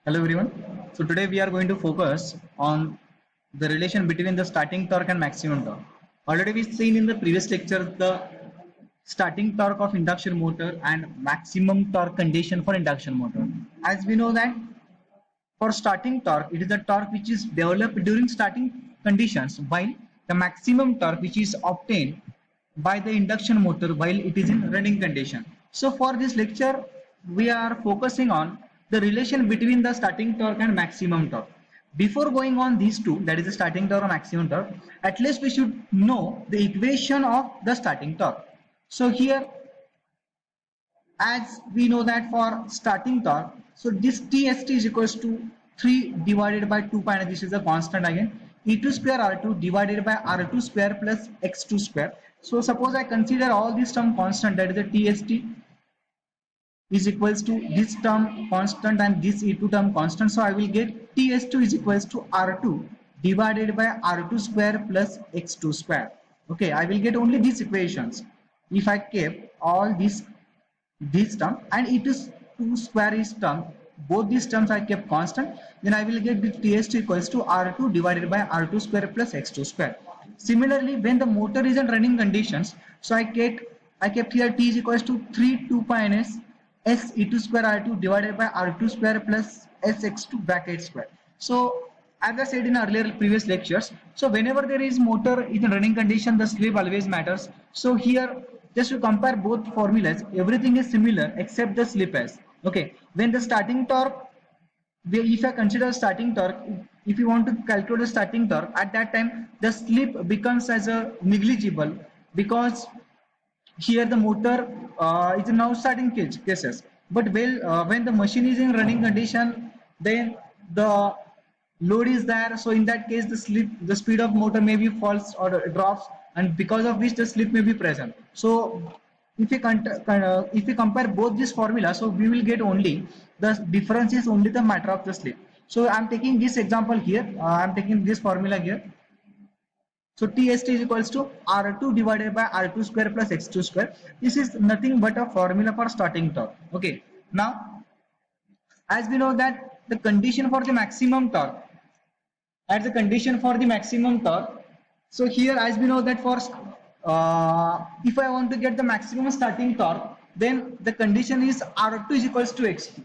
Hello everyone. So today we are going to focus on the relation between the starting torque and maximum torque. Already we've seen in the previous lecture the starting torque of induction motor and maximum torque condition for induction motor. As we know that for starting torque, it is the torque which is developed during starting conditions, while the maximum torque which is obtained by the induction motor while it is in running condition. So for this lecture, we are focusing on the relation between the starting torque and maximum torque. Before going on these two, that is the starting torque or maximum torque, at least we should know the equation of the starting torque. So here, as we know that for starting torque, so this TST is equals to 3 divided by 2 pi, and this is a constant again, E2 square R2 divided by R2 square plus X2 square. So suppose I consider all these term constant, that is the TST is equals to this term constant and this E2 term constant. So I will get TS2 is equals to R2 divided by R2 square plus X2 square. Okay, I will get only these equations if I kept all this term, and it is 2 square is term, both these terms I kept constant, then I will get the TS2 equals to R2 divided by R2 square plus X2 square. Similarly, when the motor is in running conditions, so I kept here T is equals to 3 2 pi ns S E2 square R2 divided by R2 square plus Sx2 bracket square. So as I said in earlier previous lectures, so whenever there is motor in running condition, the slip always matters. So here, just to compare both formulas, everything is similar except the slip s. Okay, when the starting torque, if I consider starting torque, if you want to calculate the starting torque, at that time the slip becomes as a negligible, because here the motor is now starting cases, but when the machine is in running condition, then the load is there, so in that case the speed of motor maybe falls or drops, and because of which the slip may be present. So if we compare both this formula, so we will get only the difference is only the matter of the slip. So I'm taking this example here, I'm taking this formula here. So TST is equals to R2 divided by R2 square plus X2 square. This is nothing but a formula for starting torque. Okay. Now, as we know that the condition for the maximum torque, as the condition for the maximum torque, so here as we know that for if I want to get the maximum starting torque, then the condition is R2 is equals to X2.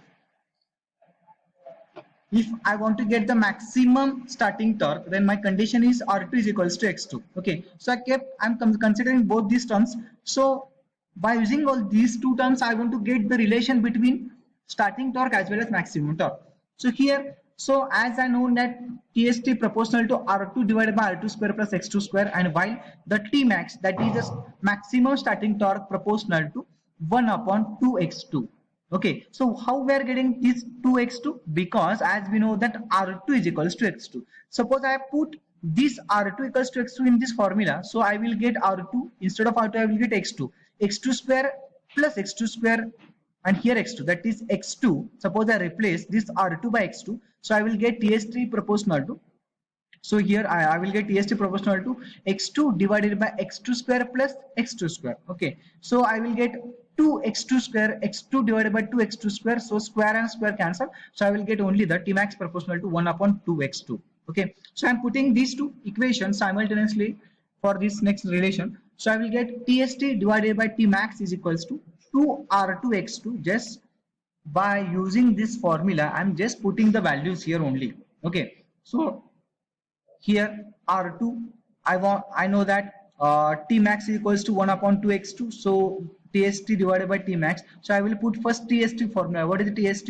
If I want to get the maximum starting torque, then my condition is R2 is equals to X2. Okay, so I'm considering both these terms. So by using all these two terms, I want to get the relation between starting torque as well as maximum torque. So here, so as I know that TST proportional to R2 divided by R2 square plus X2 square, and while the Tmax, that is the maximum starting torque, proportional to 1 upon 2x2. Okay, so how we are getting this 2x2? Because as we know that R2 is equals to x2. Suppose I put this R2 equals to x2 in this formula, so I will get R2, instead of R2 I will get x2. x2 square plus x2 square, and here x2, that is x2. Suppose I replace this R2 by x2, so I will get TST proportional to, so here I will get TST proportional to x2 divided by x2 square plus x2 square. Okay, so I will get 2x2 square, x2 divided by 2x2 square, so square and square cancel, so I will get only the Tmax proportional to 1 upon 2x2. Okay, so I'm putting these two equations simultaneously for this next relation. So I will get TST divided by Tmax is equals to 2R2x2. Just by using this formula, I'm just putting the values here only. Okay, so here R2, I know that Tmax is equals to 1 upon 2x2, so TST divided by Tmax. So I will put first TST formula. What is the TST?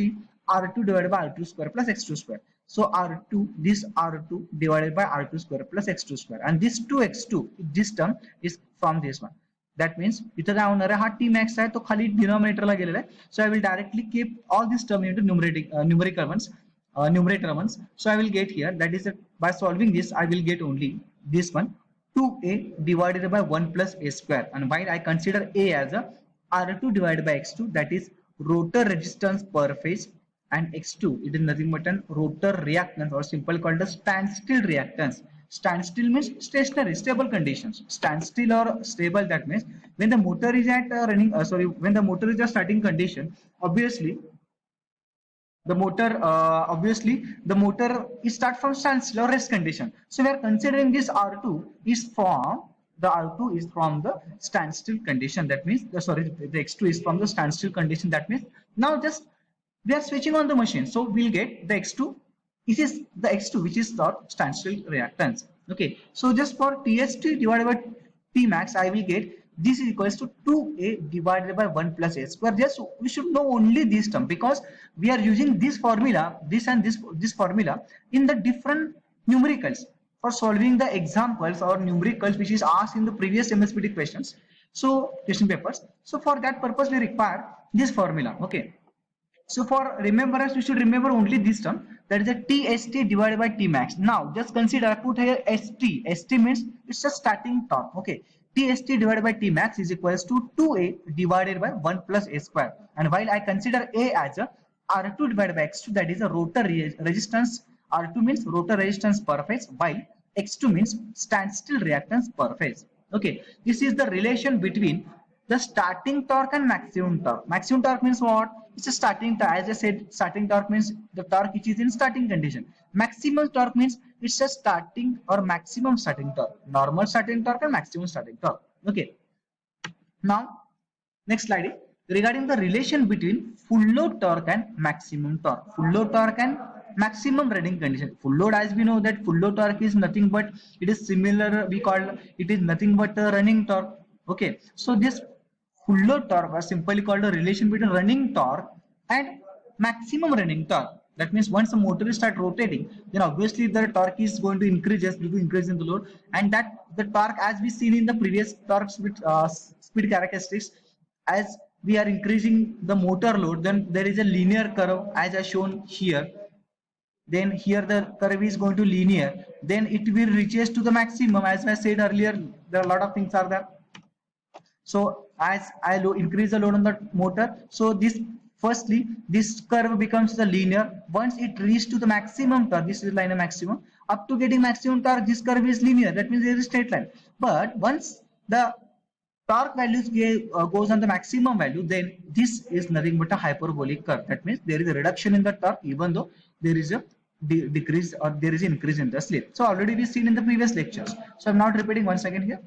R2 divided by R2 square plus X2 square. So R2, this R2 divided by R2 square plus X2 square, and this 2x2, this term is from this one. That means इथं काय होणार आहे, हा Tmax आहे तो खाली डिनॉमिनेटरला गेलेला आहे. So I will directly keep all this term into numerical ones. Numerator ones. So I will get here, that is by solving this I will get only this one, 2a divided by 1 plus a square, and while I consider a as a R2 divided by x2, that is rotor resistance per phase, and x2, it is nothing but an rotor reactance, or simple called a standstill reactance. Standstill means stationary, stable conditions. Standstill or stable, that means when the motor is at when the motor is at starting condition, obviously the motor, obviously the motor is start from standstill or rest condition. So we are considering this R2 is from the R2 is from the standstill condition. That means the X2 is from the standstill condition. That means now just we are switching on the machine, so we'll get the X2. This is the X2 which is the standstill reactance. Okay, so just for TST divided by Tmax, I will get this is equals to 2A divided by 1 plus A square. Just we should know only this term because we are using this formula, this and this formula in the different numericals for solving the examples or numericals which is asked in the previous MSPT questions. So question papers. So for that purpose we require this formula. Okay. So for remembrance, we should remember only this term, that is a TST divided by Tmax. Now just consider, I put here ST. ST means it's a starting torque. Okay. TST divided by Tmax is equals to 2A divided by 1 plus A square. And while I consider A as a R2 divided by X2, that is a rotor resistance. R2 means rotor resistance per phase, while X2 means standstill reactance per phase. Okay. This is the relation between the starting torque and maximum torque. Maximum torque means what? It's a starting torque. As I said, starting torque means the torque which is in starting condition. Maximum torque means it's a starting or maximum starting torque. Normal starting torque and maximum starting torque. Okay. Now, next slide. Regarding the relation between full load torque and maximum torque. Full load torque and maximum running condition. Full load, as we know that full load torque is nothing but it is similar. We call it is nothing but a running torque. Okay. So this full load torque was simply called a relation between running torque and maximum running torque. That means once the motor start rotating, then obviously the torque is going to increase just due to increase in the load, and that the torque, as we seen in the previous torque speed characteristics, as we are increasing the motor load, then there is a linear curve as I shown here. Then here the curve is going to linear. Then it will reaches to the maximum. As I said earlier, there are a lot of things are there. So as I increase the load on the motor, so this firstly this curve becomes the linear. Once it reaches to the maximum torque, this is line of maximum, up to getting maximum torque, this curve is linear. That means there is a straight line. But once the torque values goes on the maximum value, then this is nothing but a hyperbolic curve. That means there is a reduction in the torque even though there is a decrease or there is an increase in the slip. So already we seen in the previous lectures. So I'm not repeating once again here.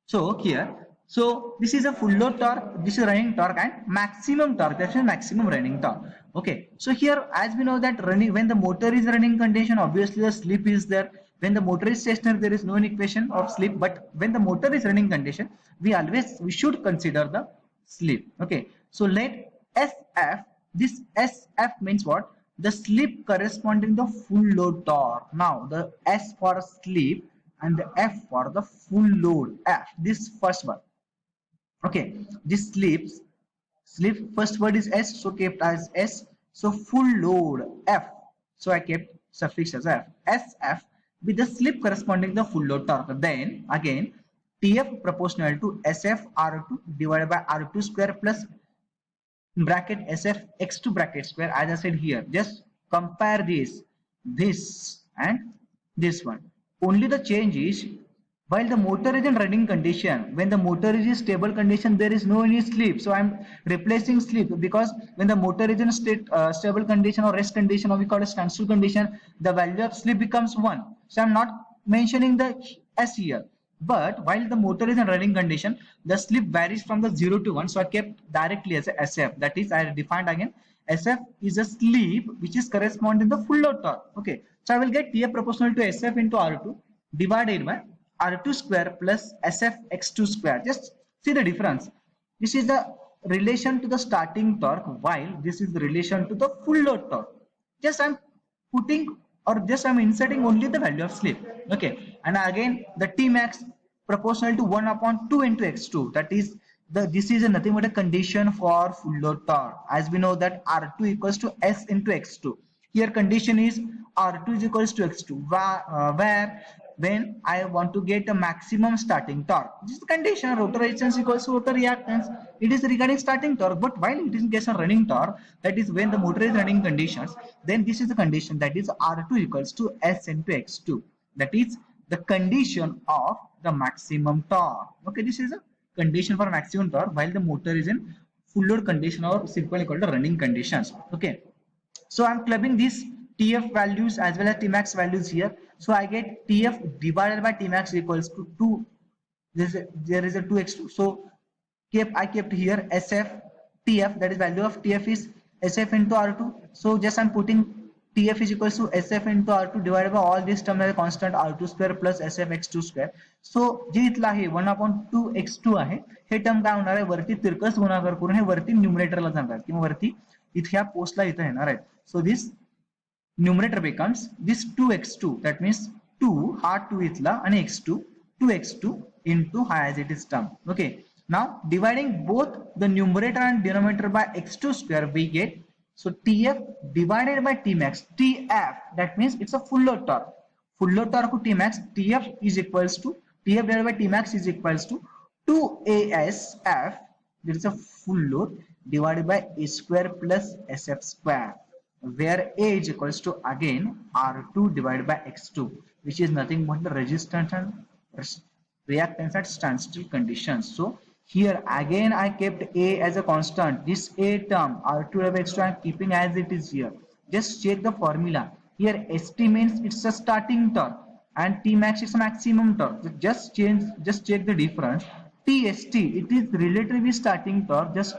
So here, so this is a full load torque, this is running torque and maximum torque, that's a maximum running torque. Okay, so here as we know that running when the motor is running condition, obviously the slip is there. When the motor is stationary, there is no equation of slip, but when the motor is running condition, we should consider the slip. Okay, so let SF, this SF means what? The slip corresponding to the full load torque. Now the S for slip and the F for the full load F, this first one. Okay, this slip first word is S, so kept as S. So full load F, so I kept suffix as F. SF with the slip corresponding to the full load torque. Then again TF proportional to SF R2 divided by R2 square plus bracket SF X2 bracket square. As I said here, just compare this and this one. Only the change is while the motor is in running condition, when the motor is in stable condition, there is no any slip. So I'm replacing slip because when the motor is in stable condition or rest condition, or we call it standstill condition, the value of slip becomes 1. So I'm not mentioning the S here. But while the motor is in running condition, the slip varies from the 0 to 1. So I kept directly as a SF. That is, I defined again, SF is a slip which is corresponding to the full load torque. Okay. So I will get TF proportional to SF into R2 divided by R2 square plus SF X2 square. Just see the difference. This is the relation to the starting torque, while this is the relation to the full load torque. Just I'm putting or just I'm inserting only the value of slip. Okay. And again the Tmax proportional to 1 upon 2 into X2. That is this is nothing but a condition for full load torque. As we know that R2 equals to S into X2. Here condition is R2 is equals to X2, where when I want to get a maximum starting torque, this is the condition. Rotor resistance equals to rotor reactance. It is regarding starting torque, but while it is in case of running torque, that is when the motor is running conditions, then this is the condition, that is R2 equals to S into X2. That is the condition of the maximum torque. Okay, this is a condition for maximum torque while the motor is in full load condition or simply called the running conditions. Okay. So I'm clubbing these TF values as well as Tmax values here. So I get TF divided by Tmax equals to 2. There is a 2x2. So I kept here SF TF, that is value of TF is SF into R2. So just I'm putting TF is equals to SF into R2 divided by all this term as a constant R2 square plus SF x2 square. So जे इथलं आहे 1/2x2 आहे हे term काय होणार आहे वरती तिरकस गुणाकार करून हे वरती न्यूमरेटरला जाणार किंवा वरती इथल्या पोस्टला इथं येणार आहे. So this numerator becomes this 2x2, that means 2 हा 2 इथला आणि x2 2x2 into as it is term. Okay, now dividing both the numerator and denominator by x2 square we get, so TF divided by Tmax, TF, that means it's a full load torque. Full load torque to Tmax, TF is equals to TF divided by Tmax is equals to 2ASF, there is a full load, divided by A square plus SF square, where A is equals to again R2 divided by X2, which is nothing but the resistance and reactance at standstill conditions. So here again I kept A as a constant. This A term R2 divided by X2 I am keeping as it is here. Just check the formula. Here ST means it's a starting torque and Tmax is a maximum torque. Just check the difference. TST, it is relatively starting torque. Just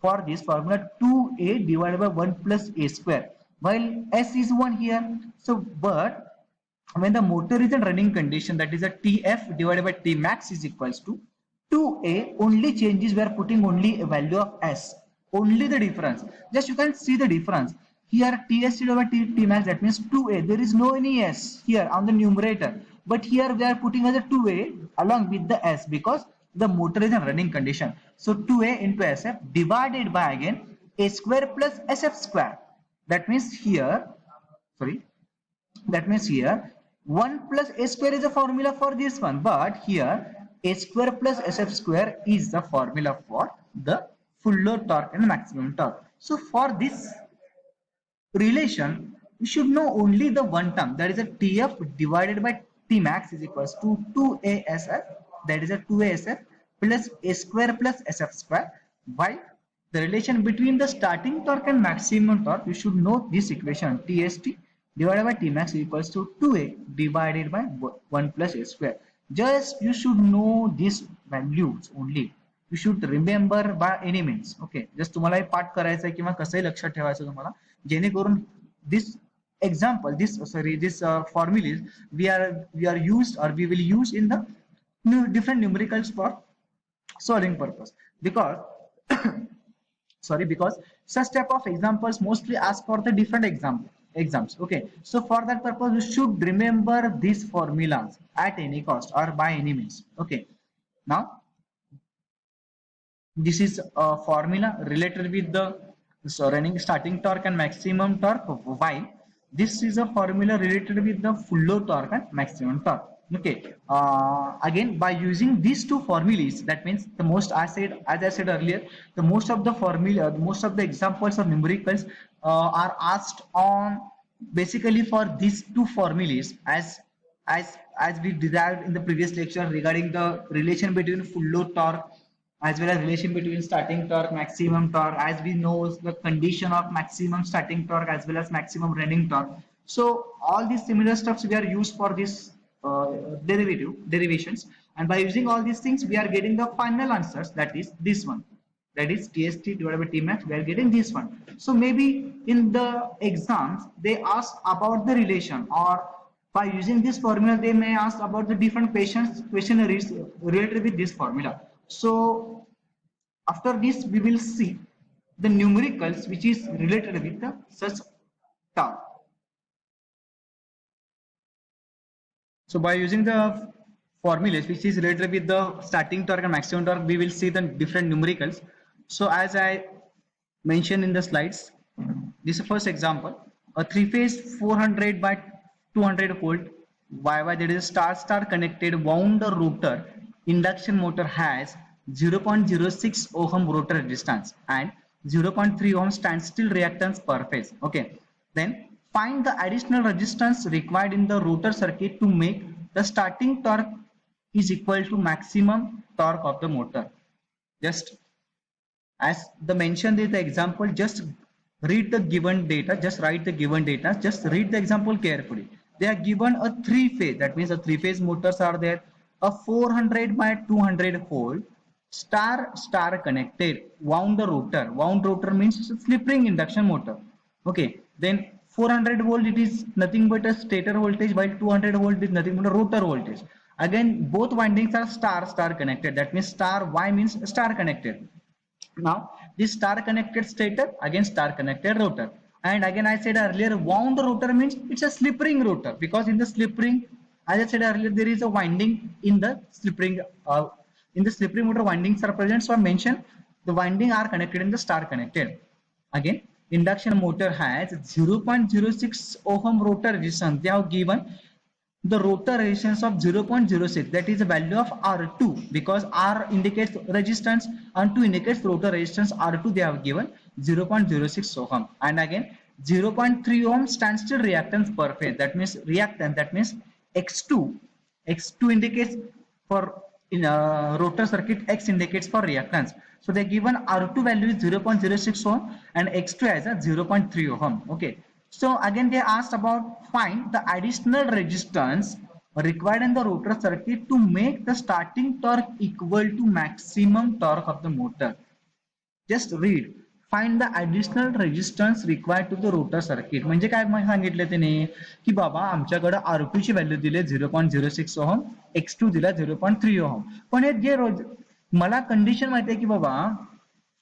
for this formula 2A divided by 1 plus A square, while S is 1 here. So but when the motor is in running condition, that is a TF divided by Tmax is equals to 2A, only changes we are putting only a value of S, only the difference. Just you can see the difference here. TS divided by Tmax, that means 2A, there is no any S here on the numerator, but here we are putting as a 2A along with the S because the motor is in running condition. So 2A into SF divided by again A square plus SF square, that means here 1 plus A square is a formula for this one, but here A square plus SF square is the formula for the full load torque and maximum torque. So for this relation we should know only the one term, that is a TF divided by Tmax is equals to 2ASF, that is a 2ASF plus A square plus SF square, while the relation between the starting torque and maximum torque, you should know this equation TST divided by Tmax equals to 2A divided by 1 plus A square. Just you should know these values only. You should remember by any means. Okay, just तुम्हाला हे पाठ करायचं आहे किंवा कसंही लक्षात ठेवायचं तुम्हाला, जेणेकरून this example, this formulas we are used or we will use in the different numericals for solving purpose, because because such type of examples mostly ask for the different exams. Okay, so for that purpose you should remember these formulas at any cost or by any means. Okay, now this is a formula related with the running starting torque and maximum torque, while this is a formula related with the full load torque and maximum torque. Okay, again by using these two formulas, that means the most as I said earlier, the most of the formula, most of the examples of numericals are asked on basically for these two formulas, as we derived in the previous lecture regarding the relation between full load torque as well as relation between starting torque, maximum torque, as we know the condition of maximum starting torque as well as maximum running torque. So all these similar stuffs we are used for this derivations, and by using all these things we are getting the final answers, that is this one, that is TST divided by Tmax, we are getting this one. So maybe in the exams they ask about the relation, or by using this formula they may ask about the different questionnaires related with this formula. So after this we will see the numericals which is related with the such term. So by using the formulas which is related with the starting torque and maximum torque, we will see the different numericals. So as I mentioned in the slides, this is the first example, a three-phase 400 by 200 volt YY, that is star connected wound rotor induction motor has 0.06 ohm rotor resistance and 0.3 ohm standstill reactance per phase. Okay, then find the additional resistance required in the rotor circuit to make the starting torque is equal to maximum torque of the motor. Just as the mentioned in the example, just read the given data, just write the given data, just read the example carefully. They are given a three phase, that means a three phase motors are there, a 400 by 200 volt star connected wound rotor. Wound rotor means slip ring induction motor. Okay, then 400 volt, it is nothing but a stator voltage, while 200 volt is nothing but a rotor voltage. Again, both windings are star connected, that means star Y means star connected. Now this star connected stator, again star connected rotor, and again I said earlier wound rotor means it's a slip ring rotor, because in the slip ring, as I said earlier, there is a winding in the slip ring. In the slip ring motor, windings are present, so I mentioned the winding are connected in the star connected. Again, induction motor has 0.06 ohm rotor resistance. They have given the rotor resistance of 0.06, that is the value of R2, because R indicates resistance and 2 indicates rotor resistance. R2 they have given 0.06 ohm, and again 0.3 ohm standstill reactance per phase, that means reactance, that means X2. X2 indicates for in a rotor circuit, X indicates for reactance. So they given R2 value is 0.06 ohm and X2 as a 0.3 ohm. Okay. So again they asked about find the additional resistance required in the rotor circuit to make the starting torque equal to maximum torque of the motor. Just read. Find the additional resistance required to the rotor circuit. म्हणजे काय सांगितलं त्याने की बाबा आमच्याकडे R2 ची value दिली 0.06 ohm, X2 दिला 0.3 ohm. पण हे जे मला कंडिशन माहिती आहे की बाबा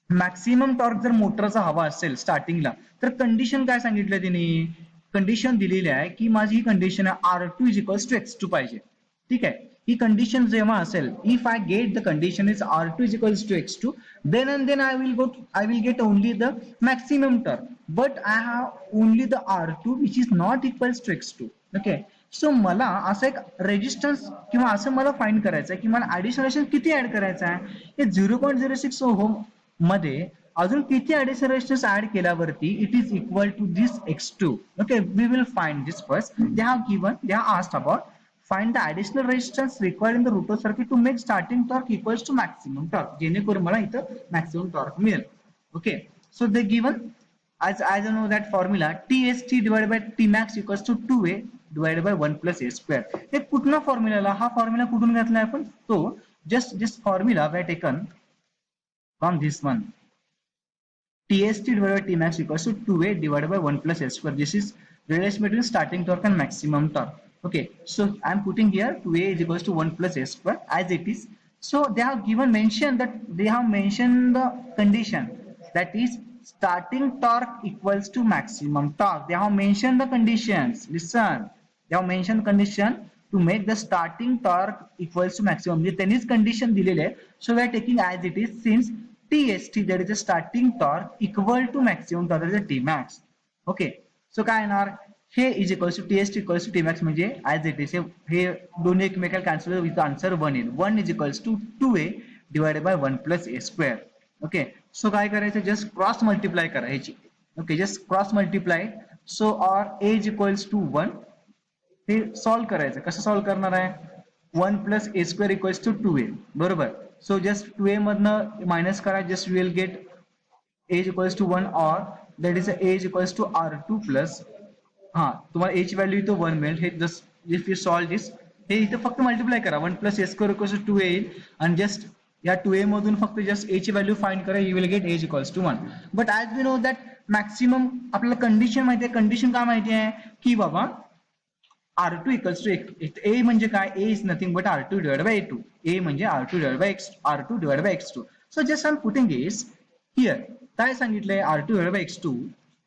मॅक्सिमम टॉर्क जर मोटरचा हवा असेल स्टार्टिंगला, तर कंडिशन काय सांगितलं तिने, कंडिशन दिलेली आहे की माझी ही कंडिशन आहे R2 is equals to X2 पाहिजे. ठीक आहे, ही कंडिशन जेव्हा असेल, if I get the condition is R2 is equals to X2, then and then I will get only the maximum torque, but I have only the R2 which is not equals to X2. Okay, सो मला असं एक resistance किंवा असं मला find करायचं आहे की मला ऍडिशनल रेजिस्टन्स किती ऍड करायचा आहे. हे 0.06 ओहम मध्ये अजून किती ऍडिशनल रेजिस्टन्स ऍड केल्यावरती it is equal to this X2. Okay, we will find this first. They have asked about find the additional resistance required in the rotor circuit to make starting torque equals to maximum torque, जेणेकरून मला इथं maximum torque मिळेल. Okay, so they given as I know that formula TST divided by Tmax equals to 2a divided by 1 plus a square. हे कुठला formula, हा formula कुठून घेतला आपण, तो just this formula we have taken from this one. TST divided by Tmax equals to 2a divided by 1 plus a square. This is relation between starting torque and maximum torque. Okay, so I'm putting here 2a is equals to 1 plus a square as it is. So they have mentioned the condition, that is starting torque equals to maximum torque. They have mentioned the conditions. Listen, they have mentioned condition to make the starting torque equals to maximum. Tennis condition दिलेले आहे. So we are taking as it is, since TST, that is the starting torque, equal to maximum torque, that is the Tmax. Okay, so काय येणार, हे is equals to TST equals to Tmax, म्हणजे as it is हे दोन्ही एकमेकाला cancel होईल, with answer 1 येईल. 1 is equals to 2a divided by 1 plus a square. Okay, so काय करायचं, जस्ट क्रॉस मल्टिप्लाय करा ह्याची. Okay, just cross multiply. So or a is equals to 1, हे सॉल्व्ह करायचं. कसं सॉल्व्ह करणार आहे, 1 plus a square equals to 2a, बरोबर. सो जस्ट 2a मधनं मायनस करा, just will get a is equals to 1, or that is a is equals to R2 plus, हा तुम्हाला a ची व्हॅल्यू इथं 1 मिळेल. हे just if you solve this, हे इथं फक्त मल्टिप्लाय करा, 1 plus a square equals to 2a येईल, आणि जस्ट या 2a मधून फक्त जस्ट a ची व्हॅल्यू फाइंड करा, you will get a equals to 1. But as we know that maximum आपल्याला कंडिशन माहिती आहे. कंडिशन काय माहिती आहे की बाबा R2 इक्वल्स टू a, म्हणजे काय, a is nothing but R2 divided by a2. a म्हणजे R2 divided by R2 divided by X2. So just I am putting this here. काय सांगितलंय, R2 divided by X2.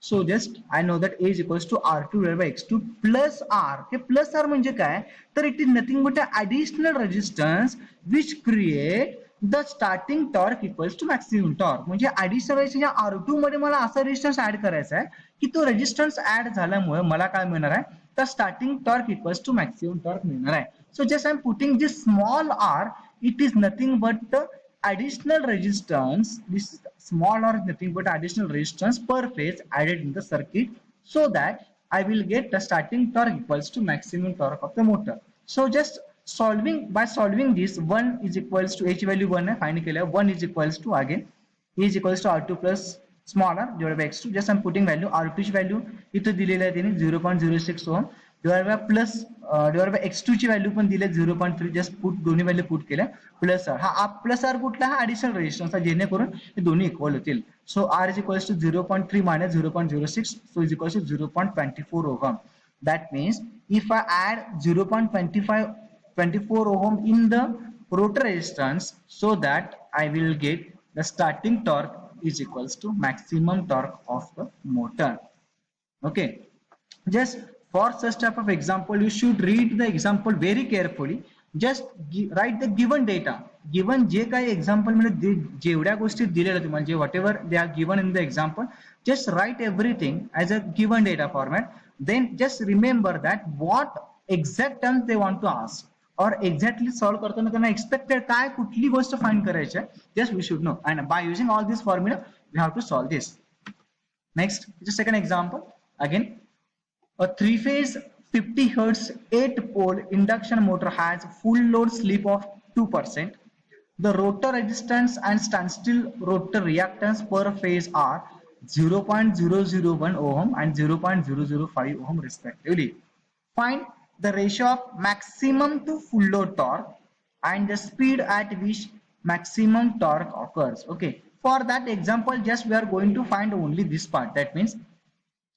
So just I know that a is equals to R2 divided by X2 plus R. हे plus R म्हणजे काय, तर it is nothing but an additional resistance which create the starting torque equals to maximum torque. म्हणजे additional resistance या R2 मध्ये मला असा resistance add करायचा आहे की तो resistance ऍड झाल्यामुळे मला काय मिळणार आहे, तर starting torque equals to maximum torque मिळणार आहे. So just I am putting this small r, it is nothing but the additional resistance. This small r is nothing but additional resistance per phase added in the circuit, so that I will get the starting torque equals to maximum torque of the motor. So just by solving this, 1 is equals to h value 1 है, find केलं, 1 is equals to again a is equals to R2 plus smaller divided by x2. Just I'm putting value R2 ची value इथे दिलेली आहे त्याने 0.06 ohm divided by plus divided by x2 ची value पण दिली 0.3. जस्ट पुट दोन्ही व्हॅल्यू पुट केल्या प्लस आर. हा प्लस आर कुठला हा ऍडिशनल रेजिस्टन्स जेणेकरून हे दोन्ही इक्वल होतील. सो R is equals to 0.3 minus 0.06, so is equals to 0.24 ohm. That means if I add 0.24 ohm in the rotor resistance, so that I will get the starting torque is equals to maximum torque of the motor. Okay, just for such type of example you should read the example very carefully. Just write the given data, given जे काही example मध्ये जेवढ्या गोष्टी दिलेल्या तुम्हाला जे whatever they are given in the example, just write everything as a given data format. Then just remember that what exact terms they want to ask or exactly solve करताना त्यांना expected काय कुठली गोष्ट find करायची आहे, just we should know, and by using all this formula we have to solve this. Next, the second example. Again, a three-phase 50 Hz 8-pole induction motor has full load slip of 2%. The rotor resistance and standstill rotor reactance per phase are 0.001 ohm and 0.005 ohm respectively. Find the ratio of maximum to full load torque and the speed at which maximum torque occurs. Okay, for that example just we are going to find only this part, that means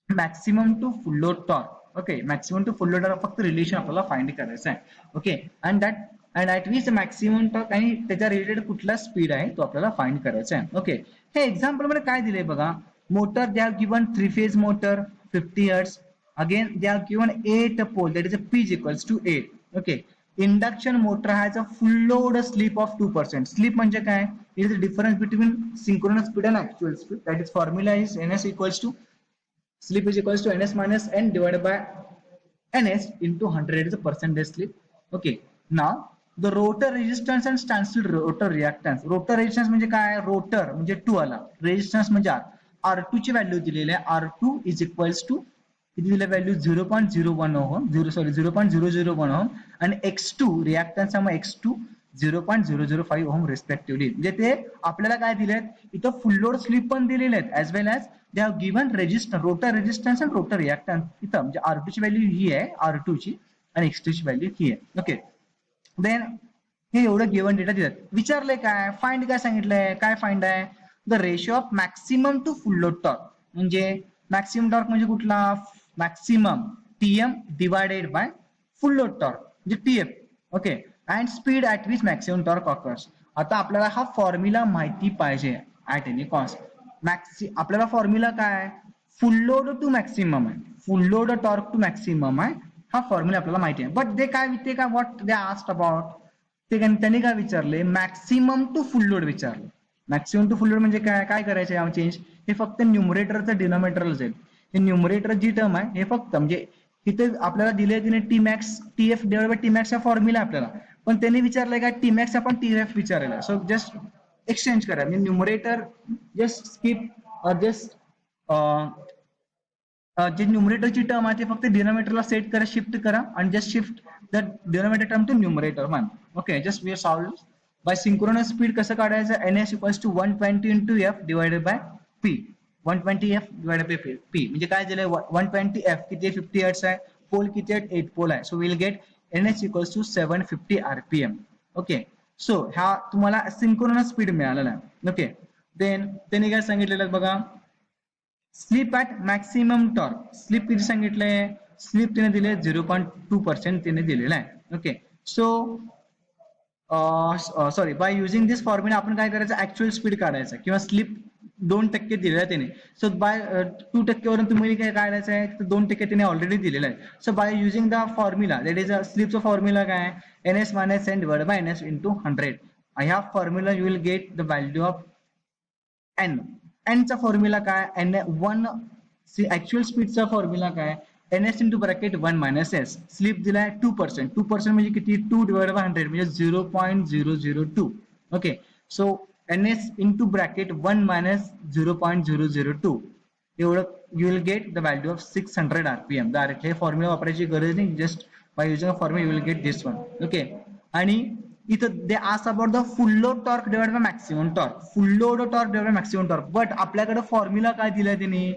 maximum to full load torque. Okay, maximum to full load torque फक्त relation आपल्याला find करायचं आहे. Okay, and at which maximum torque आणि त्याच्या related कुठला speed आहे तो आपल्याला फाइंड करायचा आहे. ओके, हे एक्झाम्पल मध्ये काय दिले बघा, motor they have given 3-phase motor 50 Hz. Again they have given 8 pole, that is a P is equals to 8. Okay, induction motor has a full load slip of 2%. Slip म्हणजे काय, it is the difference between synchronous speed and actual speed. That is formula is ns equals to slip is equals to ns minus n divided by ns into 100 is a percentage slip. Okay, now the rotor resistance and standstill rotor reactance. Rotor resistance म्हणजे काय, rotor म्हणजे 2 आला, resistance म्हणजे R2 ची value दिलेली आहे, R2 is equals to किती दिले व्हॅल्यू 0.01 ओहम 0.001 ओहम आणि x2 रिएक्टन्स आहे x2 0.005 ओहम रिस्पेक्टिव्हली. म्हणजे ते आपल्याला काय दिलेत इथं फुल लोड स्लिप पण दिलेले आहेत as well as they have given resistance, rotor resistance आणि रोटर रिएक्टन्स. इथं म्हणजे R2 ची व्हॅल्यू ही आहे R2 ची आणि x2 ची व्हॅल्यू ही आहे. ओके, देन हे एवढं गिवन डेटा दिलेत. विचारले काय फाइंड, काय सांगितलंय, काय फाइंड आहे, the ratio of maximum to full load torque. म्हणजे मॅक्सिमम टॉर्क म्हणजे कुठला, maximum TM divided by full load torque म्हणजे TF. Okay, and speed at which maximum torque occurs. आता आपल्याला हा फॉर्म्युला माहिती पाहिजे ऍट एनी कॉस्ट. आपल्याला फॉर्म्युला काय, फुल लोड टू मॅक्सिमम आहे, full load torque to maximum आहे, हा फॉर्म्युला आपल्याला माहिती आहे. बट ते काय व्हॉट दे आस्क्ड अबाउट, ते त्यांनी काय विचारले, मॅक्सिमम टू फुल लोड विचारले. मॅक्सिमम टू फुल लोड म्हणजे काय, काय करायचं आहे चेंज, हे फक्त न्यूमरेटरचं डिनोमिनेटरला जाईल. हे न्यूमरेटर जी टर्म आहे हे फक्त म्हणजे तिथे आपल्याला दिले तिने T max TF divide by T max हा फॉर्म्युला आपल्याला, पण त्यांनी विचारलंय का टी मॅक्स आपण TF विचारलेला. सो जस्ट एक्सचेंज करा, म्हणजे न्यूमरेटर जस्ट स्किप जस्ट जे न्यूमरेटरची टर्म आहे ते फक्त डिनोमिनेटरला सेट करा, शिफ्ट करा आणि just shift the denominator term to numerator one. Okay, just we solve by synchronous speed कसं काढायचं, ns equals to 120 into f divided by p. 120f divided by p म्हणजे काय दिलंय 120f किती 50 हर्ट्ज आहे, पोल किती आहेत 8 पोल आहे. So will get ns equals to 750 rpm. Okay, so हा तुम्हाला सिंक्रोनस स्पीड मिळालेला आहे. ओके, देन त्यांनी काय सांगितलेलं बघा, slip at maximum torque. Slip किती सांगितलंय, स्लिप तिने दिले 0.2% तिने दिलेलं आहे. Okay, so sorry, by using this formula आपण काय करायचं, ऍक्च्युअल स्पीड काढायचं किंवा स्लिप 2% दिलेला आहे त्याने. सो बाय 2% वरून तुम्ही काय काढायचं आहे, 2% त्याने ऑलरेडी दिलेला आहे. So by using the formula, that is स्लिपचा फॉर्म्युला काय, ns minus n divided by ns into 100. ह्या formula you will get the value of n. n चा फॉर्म्युला काय, n1 ऍक्च्युअल स्पीडचा फॉर्म्युला काय, ns into bracket 1 minus s. Slip दिलाय 2%, 2% म्हणजे किती, 2 divided by 100 म्हणजे 0.002. Okay, so ns into bracket 1 minus 0.002 एवढं you will get the value of 600 rpm. Direct हे formula वापरायची गरज नाही, just by using a formula you will get this one. Okay, आणि इथं they ask about the full load torque divided by maximum torque. Full load torque divided by maximum torque. But आपल्याकडे formula काय दिलाय त्यांनी?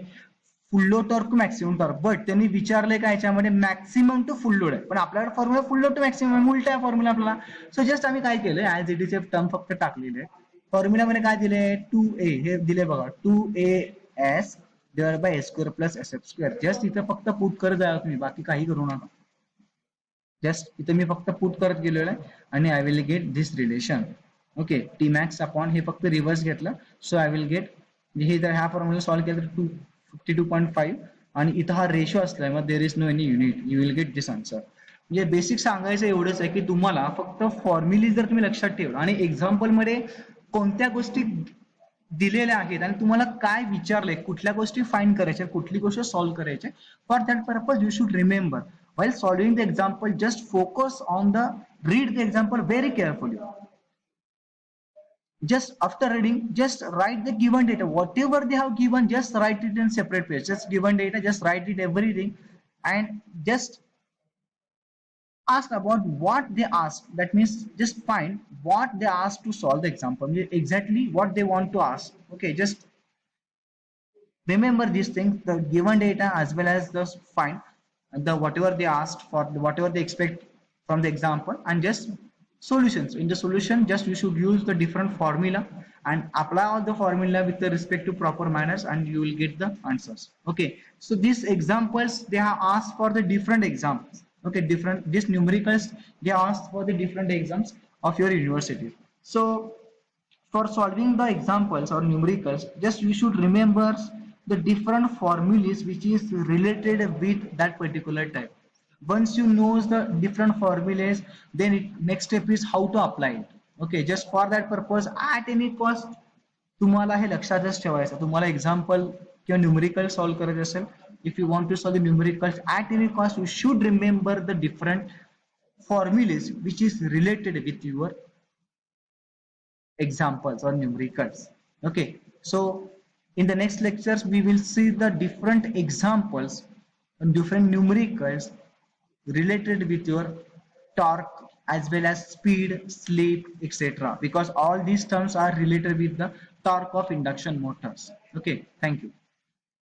Full load torque to maximum torque. But त्यांनी विचारलंय का याच्यामध्ये मॅक्सिमम टू फुल लोड आहे, पण आपल्याकडे formula full load to maximum उलटा आहे फॉर्म्युला आपल्याला. सो जस्ट आम्ही काय केलंय, ऍज इट इज टर्म फक्त टाकलेले. फॉर्म्युलामध्ये काय दिले? 2a हे दिले बघा, 2as divide by s square plus sf square. Just इथं फक्त पुट करत जा तुम्ही, बाकी काही करू नका. जस्ट इथं मी फक्त पुट करत गेलेलो आहे आणि I will get this relation. Okay, T max upon हे फक्त रिव्हर्स घेतलं. सो आय विल गेट, हे जर ह्या फॉर्म्युला सॉल्व्ह केलं तर 52.5 आणि इथं हा रेशो असलाय, मग there is no any unit, you will get this answer. म्हणजे बेसिक सांगायचं एवढंच आहे की तुम्हाला फक्त फॉर्म्युली जर तुम्ही लक्षात ठेवलं आणि एक्झाम्पल मध्ये कोणत्या गोष्टी दिलेल्या आहेत आणि तुम्हाला काय विचारलंय, कुठल्या गोष्टी फाइंड करायच्या, कुठली गोष्ट सॉल्व्ह करायच्या, for that purpose you should remember while solving the example, just focus on the read the example very carefully. Just after reading, just write the given data, whatever they have given, just write it in separate page. Just given data, just write it everything and just ask about what they ask. That means just find what they ask to solve the example, exactly what they want to ask. Okay, just remember these things, the given data as well as the find the whatever they asked for, whatever they expect from the example, and just solutions. In the solution, just you should use the different formula and apply all the formula with the respect to proper manners, and you will get the answers. Okay, so these examples they have asked for the different exams. Okay, different, these numericals they asked for the different exams of your university. So for solving the examples or numericals, just you should remember the different formulas which is related with that particular type. Once you know the different formulas, then next step is how to apply it. Okay, just for that purpose, at any cost तुम्हाला हे लक्षातच ठेवायचं. तुम्हाला example किंवा numerical solve करायचं असेल, if you want to solve the numericals at any cost, you should remember the different formulas which is related with your examples or numericals. Okay, so in the next lectures we will see the different examples and different numericals related with your torque as well as speed, slip, etc., because all these terms are related with the torque of induction motors. Okay, thank you.